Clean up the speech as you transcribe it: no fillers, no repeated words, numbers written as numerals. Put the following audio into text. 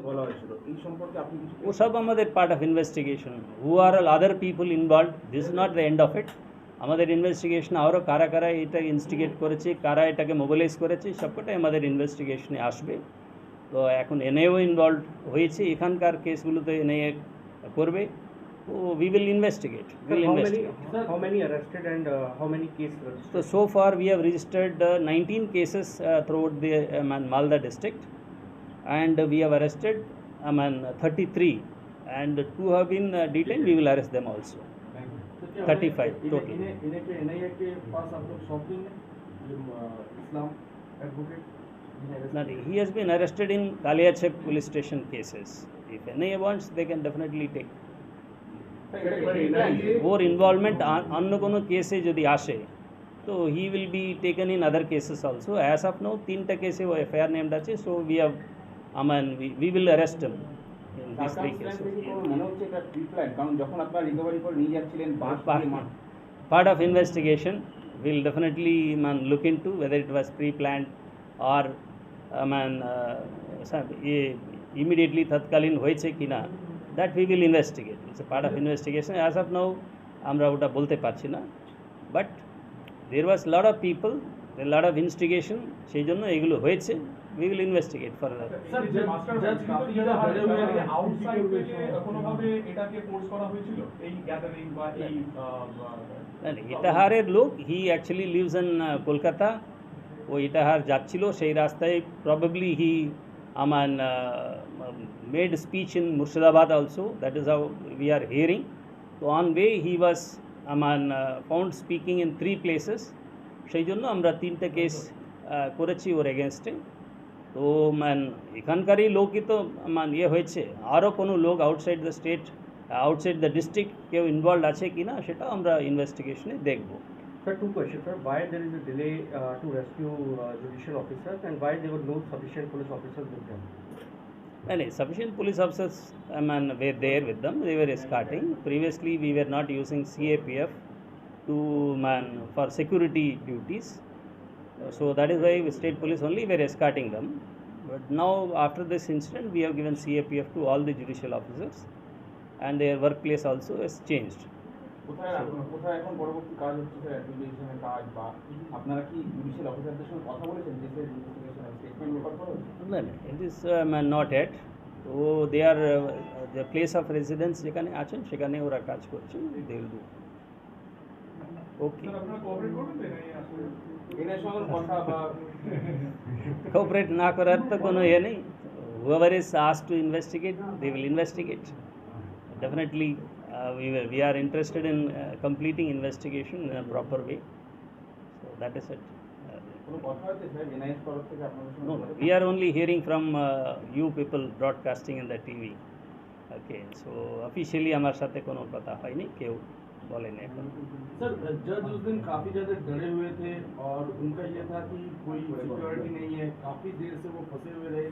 বলা হয়েছিল, এই সম্পর্কে আপনি কিছু वो सब हमारे part of investigation who are all other people involve this is not the end of it আমাদের ইনভেস্টিগেশন আরও কারা কারা এটা ইনস্টিগেট করেছে, কারা এটাকে মোবিলাইজ করেছে, সবকটাই আমাদের ইনভেস্টিগেশনে আসবে। তো এখন এনআইও ইনভলভ হয়েছে, এখানকার কেসগুলোতে এনআইএ করবে। তো we will investigate how many arrested and how many cases registered? So so far we have registered 19 cases throughout the Malda district, and we have arrested 33, and 2 have been detained. We will arrest them also. 35 total. NIA के पास आप लोग सौंप देंगे इस्लाम advocate? No, he has been arrested in Kaliachek police station cases. If NIA wants, they can definitely take. ওর involvement অন্য কোনো কেসে যদি আসে তো he will be taken in other cases also. As of now 3টা কেসে ও এফআইআর নেমড আছে। So we have we will arrest him in this 3 cases. মনে হচ্ছে এটা প্রি প্ল্যান, কারণ যখন আপনারা রিকভারি করে নিয়ে যাচ্ছিলেন part of investigation will definitely look into whether it was pre-planned or immediately tatkalin hoyeche kina, that we will investigate. It's a part of investigation. As of now আমরা ওটা বলতে পারছি না, but there was lot of people, a lot of instigation, সেই জন্য এগুলো হয়েছে। we will investigate further. Sir জাজ কাফি যারা ধরে हुए हैं আউটসাইড থেকে কোনোভাবে এটাকে ফোর্স করা হয়েছিল এই গ্যাদারিং বা এই ইটাহারের লোক, he actually lives in Kolkata. ও ইটাহার যাচ্ছিল, সেই রাস্তায় probably he made speech in Murshidabad also, that is how we are hearing. তো on way he was found speaking in 3 places. সেই জন্য আমরা 3টা কেস করেছি ওর এগেনস্টে। তো এখানকারই লোকই তো ইয়ে হয়েছে, আরও কোনো লোক outside the state, outside the district কেউ ইনভলভ আছে কি না সেটা আমরা ইনভেস্টিগেশনে দেখব। Sir, 2 questions, sir. Why there is a delay to rescue judicial officers, and why there were no sufficient police officers with them? Sufficient police officers were there with them. They were escorting. Previously we were not using CAPF to for security duties. So that is why state police only were escorting them. But now after this incident we have given CAPF to all the judicial officers, and their workplace also has changed. কোথায় এখন পরবর্তী কাজ হচ্ছে sir, অ্যাডমিনিস্ট্রেশনের কাজ, বা আপনারা কি judicial অফিসারদের সঙ্গে কথা বলেছেন যে ইনভেস্টিগেশন স্টেটমেন্ট রেকর্ড করবেন? No, it is not yet. তো they are the place of residence যেখানে আছেন সেখানে ওরা কাজ করছেন। They will do okay. Sir আপনারা কোঅপারেট করবেন না এই আসলে এর সঙ্গে কথা বা কোঅপারেট না করার তো কোনো ইয়ে নেই। whoever is asked to investigate, they will investigate. Definitely we are interested in completing investigation in a proper way. So that is it. কোনো কথা হচ্ছে স্যার এনআইএস তরফ থেকে আপনাদের সঙ্গে? No, we are only hearing from you people broadcasting in the TV. Okay, so officially আমার সাথে কোনো কথা হয়নি, কেউ बोलेंगे। सर जज उस दिन काफ़ी ज़्यादा डरे हुए थे और उनका ये था कि कोई सिक्योरिटी नहीं है, काफ़ी देर से वो फंसे हुए रहे।